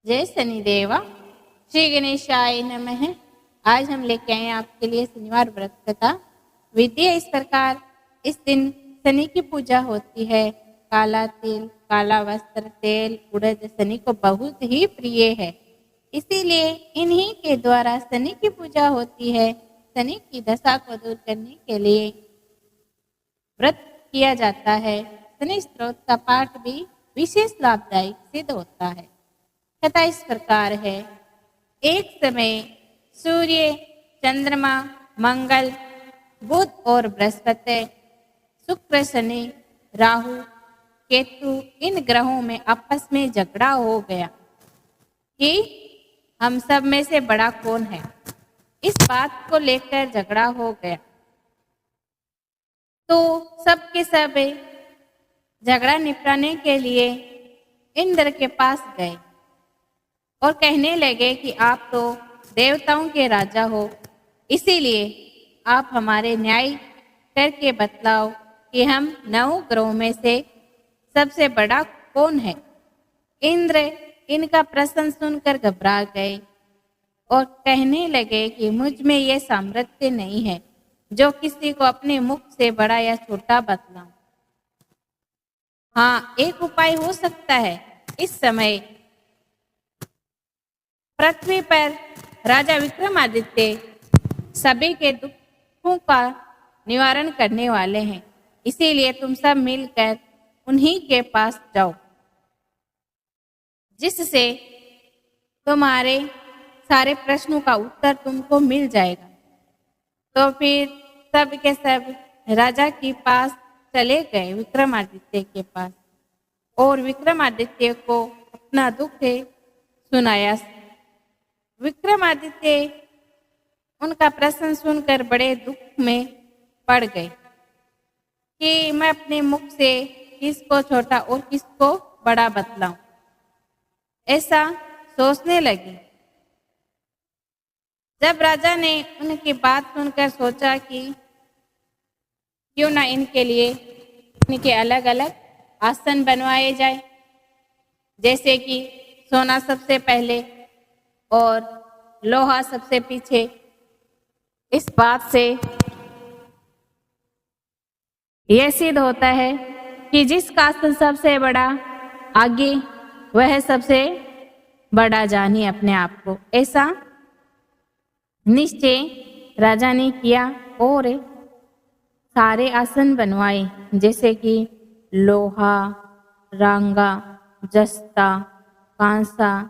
जय शनिदेवा। श्री गणेशाय नमः। आज हम लेके आए हैं आपके लिए शनिवार व्रत कथा। विधि इस प्रकार, इस दिन शनि की पूजा होती है। काला तिल, काला वस्त्र, तेल, उड़द शनि को बहुत ही प्रिय है, इसीलिए इन्हीं के द्वारा शनि की पूजा होती है। शनि की दशा को दूर करने के लिए व्रत किया जाता है। शनि स्त्रोत का पाठ भी विशेष लाभदायक सिद्ध होता है। कथा इस प्रकार है। एक समय सूर्य, चंद्रमा, मंगल, बुध और बृहस्पति, शुक्र, शनि, राहु, केतु इन ग्रहों में आपस में झगड़ा हो गया कि हम सब में से बड़ा कौन है। इस बात को लेकर झगड़ा हो गया तो सब के सब झगड़ा निपटाने के लिए इंद्र के पास गए और कहने लगे कि आप तो देवताओं के राजा हो, इसीलिए आप हमारे न्याय करके बतलाओ कि हम 9 ग्रहों में से सबसे बड़ा कौन है। इंद्र इनका प्रश्न सुनकर घबरा गए और कहने लगे कि मुझ में यह सामर्थ्य नहीं है जो किसी को अपने मुख से बड़ा या छोटा बतलाऊं। हाँ, एक उपाय हो सकता है। इस समय पृथ्वी पर राजा विक्रमादित्य सभी के दुखों का निवारण करने वाले हैं, इसीलिए तुम सब मिलकर उन्हीं के पास जाओ, जिससे तुम्हारे सारे प्रश्नों का उत्तर तुमको मिल जाएगा। तो फिर सब के सब राजा के पास चले गए, विक्रमादित्य के पास, और विक्रमादित्य को अपना दुख सुनाया। विक्रमादित्य उनका प्रश्न सुनकर बड़े दुख में पड़ गए कि मैं अपने मुख से किसको छोटा और किसको बड़ा बतलाऊं। ऐसा सोचने लगे। जब राजा ने उनकी बात सुनकर सोचा कि क्यों ना इनके लिए इनके अलग अलग आसन बनवाए जाए, जैसे कि सोना सबसे पहले और लोहा सबसे पीछे। इस बात से यह सिद्ध होता है कि जिसका आसन सबसे बड़ा आगे, वह सबसे बड़ा जानिए अपने आप को। ऐसा निश्चय राजा ने किया और सारे आसन बनवाए, जैसे कि लोहा, रांगा, जस्ता, कांसा,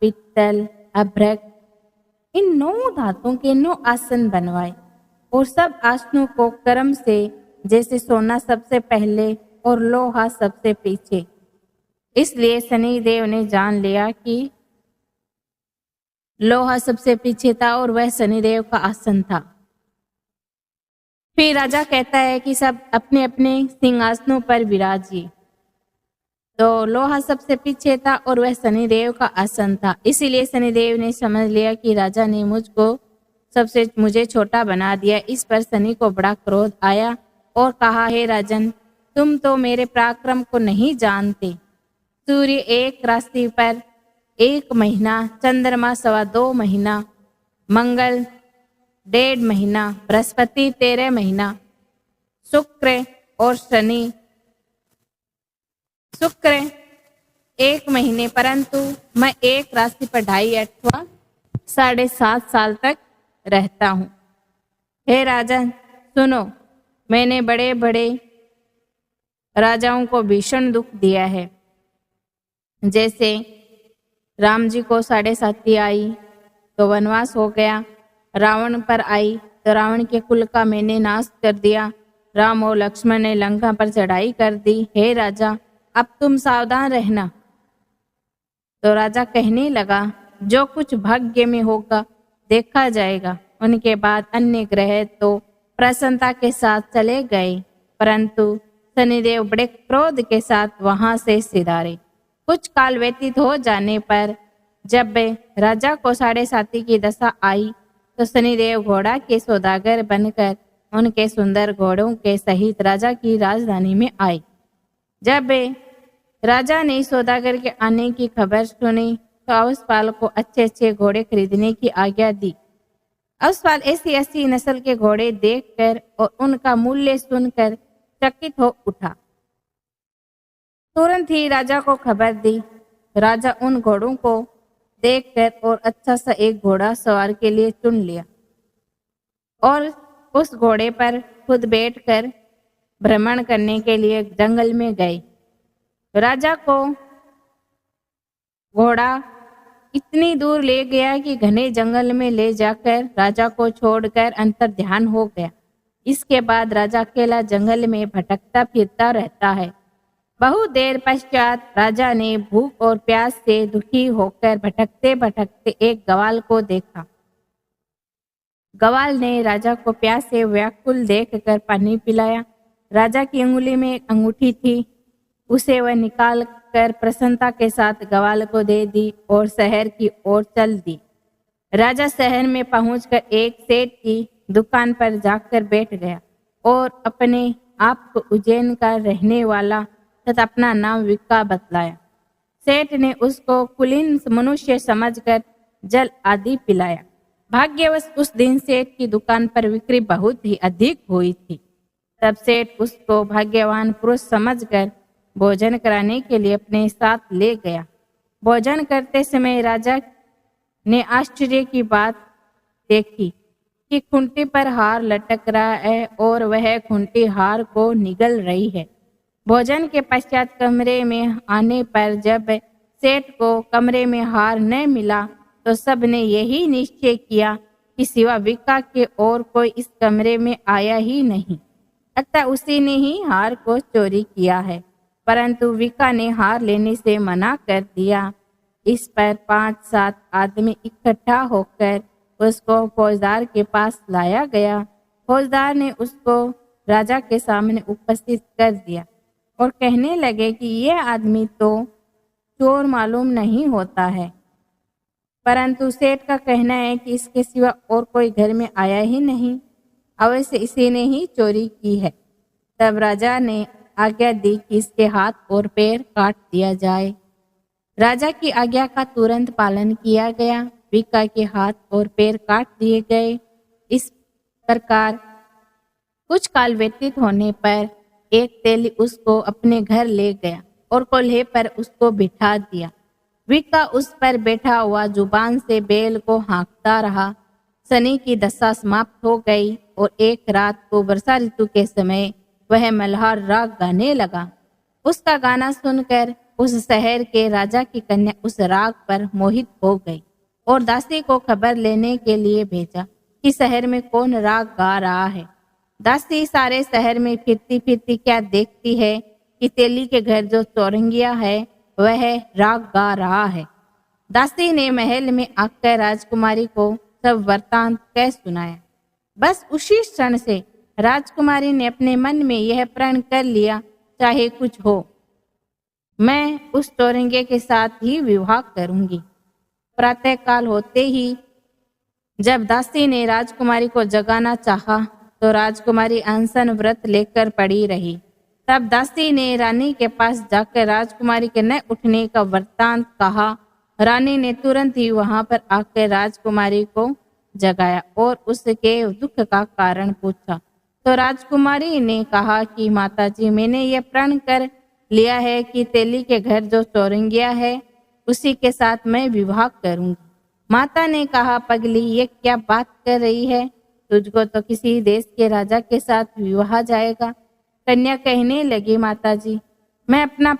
पित्तल, अभ्रक, इन 9 धातुओं के 9 आसन बनवाए और सब आसनों को क्रम से, जैसे सोना सबसे पहले और लोहा सबसे पीछे। इसलिए शनिदेव ने जान लिया कि लोहा सबसे पीछे था और वह शनिदेव का आसन था। फिर राजा कहता है कि सब अपने अपने सिंहासनों पर विराजिए। तो लोहा सबसे पीछे था और वह शनिदेव का आसन था। इसीलिए शनिदेव ने समझ लिया कि राजा ने मुझे छोटा बना दिया। इस पर शनि को बड़ा क्रोध आया और कहा, हे राजन, तुम तो मेरे पराक्रम को नहीं जानते। सूर्य एक राशि पर 1 महीना, चंद्रमा 2.25 महीना, मंगल 1.5 महीना, बृहस्पति 13 महीना, शुक्र 1 महीने, परंतु मैं एक राशि पर 2.5 अथवा 7.5 साल तक रहता हूँ। हे राजन सुनो, मैंने बड़े बड़े राजाओं को भीषण दुख दिया है। जैसे राम जी को 7.5 आई तो वनवास हो गया, रावण पर आई तो रावण के कुल का मैंने नाश कर दिया, राम और लक्ष्मण ने लंका पर चढ़ाई कर दी। हे राजा, अब तुम सावधान रहना। तो राजा कहने लगा, जो कुछ भाग्य में होगा देखा जाएगा। उनके बाद अन्य ग्रह तो प्रसन्नता के साथ चले गए, परंतु शनिदेव बड़े क्रोध के साथ वहां से सिधारे। कुछ काल व्यतीत हो जाने पर जब राजा को 7.5 की दशा आई तो शनिदेव घोड़ा के सौदागर बनकर उनके सुंदर घोड़ों के सहित राजा की राजधानी में आए। जब राजा ने सौदागर के आने की खबर सुनी तो अवसपाल को अच्छे अच्छे घोड़े खरीदने की आज्ञा दी। अवसपाल ऐसी ऐसी नस्ल के घोड़े देखकर और उनका मूल्य सुनकर चकित हो उठा। तुरंत ही राजा को खबर दी। राजा उन घोड़ों को देखकर और अच्छा सा एक घोड़ा सवार के लिए चुन लिया और उस घोड़े पर खुद बैठकर भ्रमण करने के लिए जंगल में गए। राजा को घोड़ा इतनी दूर ले गया कि घने जंगल में ले जाकर राजा को छोड़कर अंतर ध्यान हो गया। इसके बाद राजा अकेला जंगल में भटकता फिरता रहता है। बहुत देर पश्चात राजा ने भूख और प्यास से दुखी होकर भटकते भटकते एक ग्वाल को देखा। ग्वाल ने राजा को प्यास से व्याकुल देखकर पानी पिलाया। राजा की अंगुली में एक अंगूठी थी, उसे वह निकाल कर प्रसन्नता के साथ ग्वाल को दे दी और शहर की ओर चल दी। राजा शहर में पहुंचकर एक सेठ की दुकान पर जाकर बैठ गया और अपने आप को उज्जैन का रहने वाला तथा अपना नाम विक्का बतलाया। सेठ ने उसको कुलीन मनुष्य समझकर जल आदि पिलाया। भाग्यवश उस दिन सेठ की दुकान पर बिक्री बहुत ही अधिक हुई थी। तब सेठ उसको भाग्यवान पुरुष समझकर भोजन कराने के लिए अपने साथ ले गया। भोजन करते समय राजा ने आश्चर्य की बात देखी कि खूंटी पर हार लटक रहा है और वह खूंटी हार को निगल रही है। भोजन के पश्चात कमरे में आने पर जब सेठ को कमरे में हार न मिला तो सब ने यही निश्चय किया कि सिवा विक्का के और कोई इस कमरे में आया ही नहीं, अतः उसी ने ही हार को चोरी किया है। परंतु विक्का ने हार लेने से मना कर दिया। इस पर 5-7 आदमी इकट्ठा होकर उसको फौजदार के पास लाया गया। फौजदार ने उसको राजा के सामने उपस्थित कर दिया और कहने लगे कि यह आदमी तो चोर मालूम नहीं होता है, परंतु सेठ का कहना है कि इसके सिवा और कोई घर में आया ही नहीं, अवश्य इसी ने ही चोरी की है। तब राजा ने आज्ञा दी कि इसके हाथ और पैर काट दिया जाए। राजा की आज्ञा का तुरंत पालन किया गया। विक्का के हाथ और पैर काट दिए गए। इस प्रकार कुछ काल व्यतीत होने पर एक तेली उसको अपने घर ले गया और कोल्हे पर उसको बिठा दिया। विक्का उस पर बैठा हुआ जुबान से बैल को हाँकता रहा। शनि की दशा समाप्त हो गई और एक रात को वर्षा ऋतु के समय वह मल्हार राग गाने लगा। उसका गाना सुनकर उस शहर के राजा की कन्या उस राग पर मोहित हो गई और दासी को खबर लेने के लिए भेजा कि शहर में कौन राग गा रहा है। दासी सारे शहर में फिरती फिरती क्या देखती है कि तेली के घर जो चौरंगिया है वह राग गा रहा है। दासी ने महल में आकर राजकुमारी को सब वृत्तांत कह सुनाया। बस उसी क्षण से राजकुमारी ने अपने मन में यह प्रण कर लिया, चाहे कुछ हो मैं उस चौरंगे के साथ ही विवाह करूंगी। प्रातः काल होते ही जब दासी ने राजकुमारी को जगाना चाहा तो राजकुमारी अनशन व्रत लेकर पड़ी रही। तब दासी ने रानी के पास जाकर राजकुमारी के न उठने का वृत्तांत कहा। रानी ने तुरंत ही वहां पर आकर राजकुमारी को जगाया और उसके दुख का कारण पूछा। तो राजकुमारी ने कहा कि माताजी, मैंने यह प्रण कर लिया है कि तेली के घर जो चौरंगिया है उसी के साथ मैं विवाह करूंगी। माता ने कहा, पगली ये क्या बात कर रही है, तुझको तो किसी देश के राजा के साथ विवाह जाएगा। कन्या कहने लगी, माताजी मैं अपना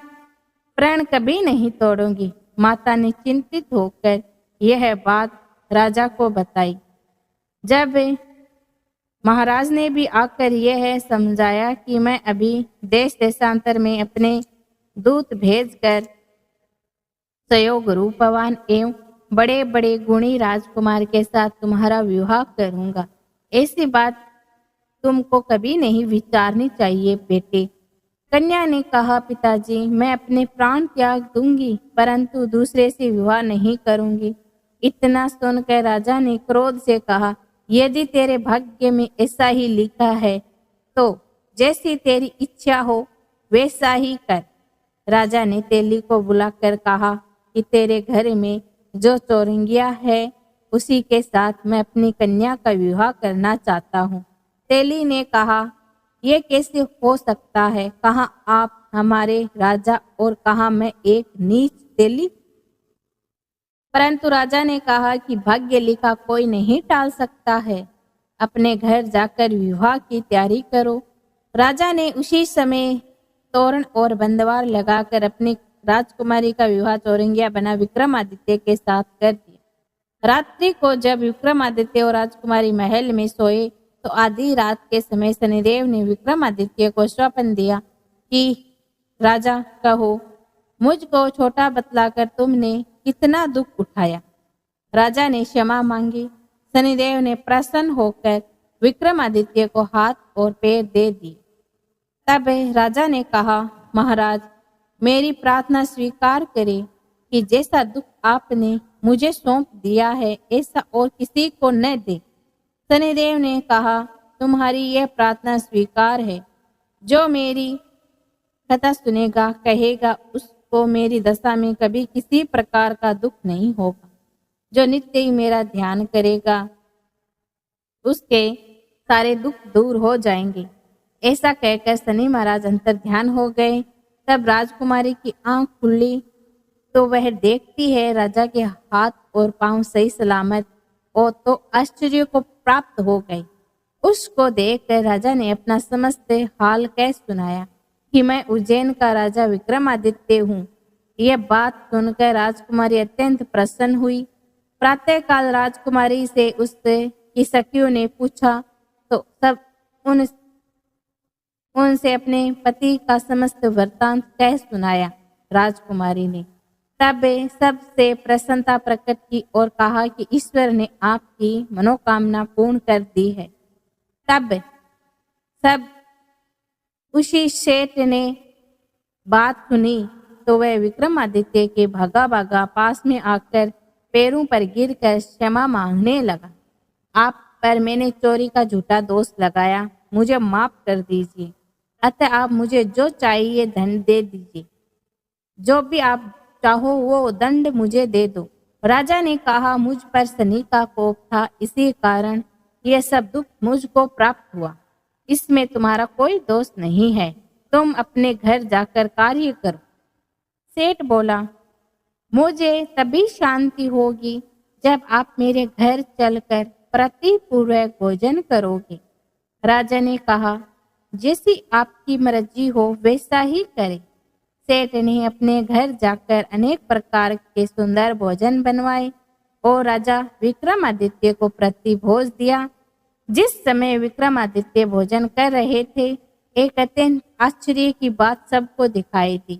प्रण कभी नहीं तोड़ूंगी। माता ने चिंतित होकर यह बात राजा को बताई। जब महाराज ने भी आकर यह समझाया कि मैं अभी देश देशांतर में अपने दूत भेजकर संयोग रूपवान एवं बड़े बड़े गुणी राजकुमार के साथ तुम्हारा विवाह करूंगा, ऐसी बात तुमको कभी नहीं विचारनी चाहिए बेटे। कन्या ने कहा, पिताजी मैं अपने प्राण त्याग दूंगी परंतु दूसरे से विवाह नहीं करूंगी। इतना सुनकर राजा ने क्रोध से कहा, यदि तेरे भाग्य में ऐसा ही लिखा है तो जैसी तेरी इच्छा हो वैसा ही कर। राजा ने तेली को बुलाकर कहा कि तेरे घर में जो चौरंगिया है उसी के साथ मैं अपनी कन्या का विवाह करना चाहता हूँ। तेली ने कहा, यह कैसे हो सकता है? कहाँ आप हमारे राजा और कहाँ मैं एक नीच तेली? परंतु राजा ने कहा कि भाग्य लिखा कोई नहीं टाल सकता है। अपने घर जाकर विवाह की तैयारी करो। राजा ने उसी समय तोरण और बंदवार लगाकर अपनी राजकुमारी का विवाह चौरंगिया बना विक्रमादित्य के साथ कर दिया। रात्रि को जब विक्रमादित्य और राजकुमारी महल में सोए तो आधी रात के समय शनिदेव ने विक्रमादित्य को स्वप्न दिया कि राजा कहो, मुझको छोटा बतलाकर तुमने कितना दुख उठाया। राजा ने क्षमा मांगी। शनिदेव ने प्रसन्न होकर विक्रमादित्य को हाथ और पैर दे दिए। तब राजा ने कहा, महाराज, मेरी प्रार्थना स्वीकार करें कि जैसा दुख आपने मुझे सौंप दिया है ऐसा और किसी को न दे। शनिदेव ने कहा, तुम्हारी यह प्रार्थना स्वीकार है। जो मेरी कथा सुनेगा कहेगा उसको मेरी दशा में कभी किसी प्रकार का दुख नहीं होगा। जो नित्य ही मेरा ध्यान करेगा उसके सारे दुख दूर हो जाएंगे। ऐसा कहकर शनि महाराज अंतर ध्यान हो गए। तब राजकुमारी की आंख खुली तो वह देखती है राजा के हाथ और पांव सही सलामत और तो आश्चर्य को प्राप्त हो गई। उसको देखकर राजा ने अपना समस्त हाल कह सुनाया कि मैं उज्जैन का राजा विक्रमादित्य हूँ। यह बात सुनकर राजकुमारी अत्यंत प्रसन्न हुई। प्रातःकाल राजकुमारी से उसकी सखियों ने पूछा तो सब उनसे अपने पति का समस्त वृत्तांत कह सुनाया। राजकुमारी ने तब सबसे प्रसन्नता प्रकट की और कहा कि ईश्वर ने आपकी मनोकामना पूर्ण कर दी है। तब सब उसी सेठ ने बात सुनी तो वह विक्रमादित्य के भागा भागा पास में आकर पैरों पर गिरकर क्षमा मांगने लगा। आप पर मैंने चोरी का झूठा दोष लगाया, मुझे माफ कर दीजिए। अतः आप मुझे जो चाहिए दंड दे दीजिए। जो भी आप चाहो वो दंड मुझे दे दो। राजा ने कहा, मुझ पर शनि का कोप था, इसी कारण यह सब दुख मुझको प्राप्त हुआ। इसमें तुम्हारा कोई दोष नहीं है। तुम अपने घर जाकर कार्य करो। सेठ बोला, मुझे तभी शांति होगी जब आप मेरे घर चलकर प्रतिपूर्वक भोजन करोगे। राजा ने कहा, जैसी आपकी मर्जी हो वैसा ही करे। सेठ ने अपने घर जाकर अनेक प्रकार के सुंदर भोजन बनवाए और राजा विक्रमादित्य को प्रतिभोज दिया। जिस समय विक्रमादित्य भोजन कर रहे थे, एक अत्यंत आश्चर्य की बात सबको दिखाई दी।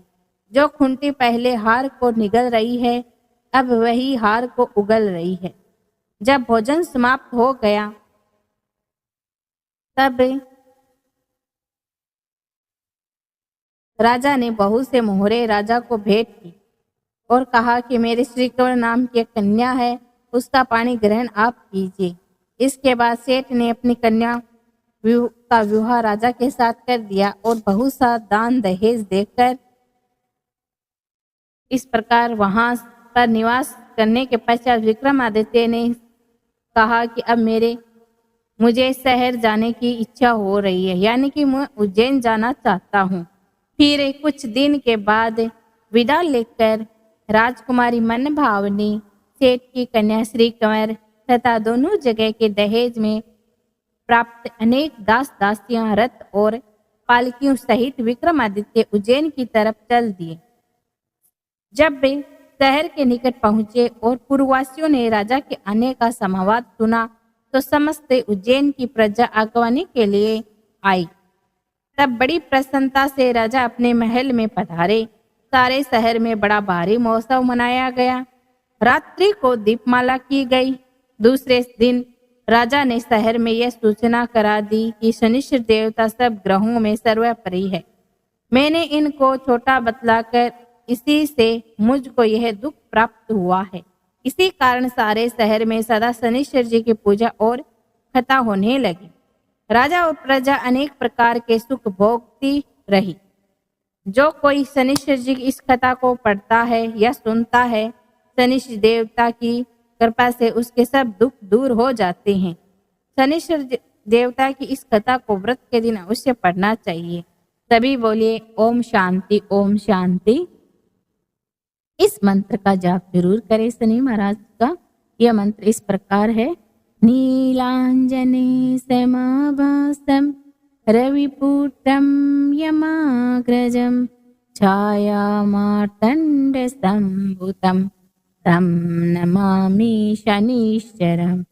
जो खूंटी पहले हार को निगल रही है, अब वही हार को उगल रही है। जब भोजन समाप्त हो गया तब राजा ने बहू से मोहरे राजा को भेंट की और कहा कि मेरे श्री कंवर नाम की एक कन्या है, उसका पानी ग्रहण आप कीजिए। इसके बाद सेठ ने अपनी कन्या का विवाह राजा के साथ कर दिया और बहुत सा दान दहेज देकर इस प्रकार वहां पर निवास करने के पश्चात विक्रमादित्य ने कहा कि अब मुझे शहर जाने की इच्छा हो रही है, यानी कि मैं उज्जैन जाना चाहता हूँ। फिर कुछ दिन के बाद विदा लेकर राजकुमारी मन भावनी सेठ की कन्या श्री कंवर तथा दोनों जगह के दहेज में प्राप्त अनेक दास दासियां रथ और पालकियों सहित विक्रमादित्य उज्जैन की तरफ चल दिए। जब वे शहर के निकट पहुंचे और पूर्ववासियों ने राजा के आने का समाचार सुना तो समस्त उज्जैन की प्रजा आगवानी के लिए आई। तब बड़ी प्रसन्नता से राजा अपने महल में पधारे। सारे शहर में बड़ा भारी महोत्सव मनाया गया। रात्रि को दीपमाला की गई। दूसरे दिन राजा ने शहर में यह सूचना करा दी कि शनिश्चर देवता सब ग्रहों में सर्वोपरि है। मैंने इनको छोटा बतलाकर इसी से मुझको यह दुख प्राप्त हुआ है। इसी कारण सारे शहर में सदा शनिश्चर जी की पूजा और कथा होने लगी। राजा और प्रजा अनेक प्रकार के सुख भोगती रही। जो कोई शनिश्चर जी की इस कथा को पढ़ता है या सुनता है शनिश्चर देवता की कृपा से उसके सब दुख दूर हो जाते हैं। शनिश्चर देवता की इस कथा को व्रत के दिन अवश्य पढ़ना चाहिए। सभी बोलिए ओम शांति ओम शांति। इस मंत्र का जाप जरूर करें शनि महाराज का। यह मंत्र इस प्रकार है। नीलांजने समाभासम रविपुत्रम यमाग्रजम छायामार्तंड संभुतम तं नमामि शनिश्चरम्।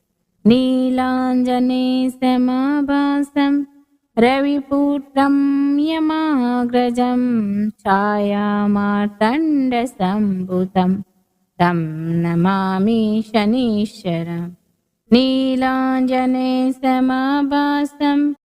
नीलांजने समाभासं रविपुत्रं यमाग्रजं छायामार्तण्डसम्भुतं तं नमामि शनिश्चरम्। नीलांजने समाभासं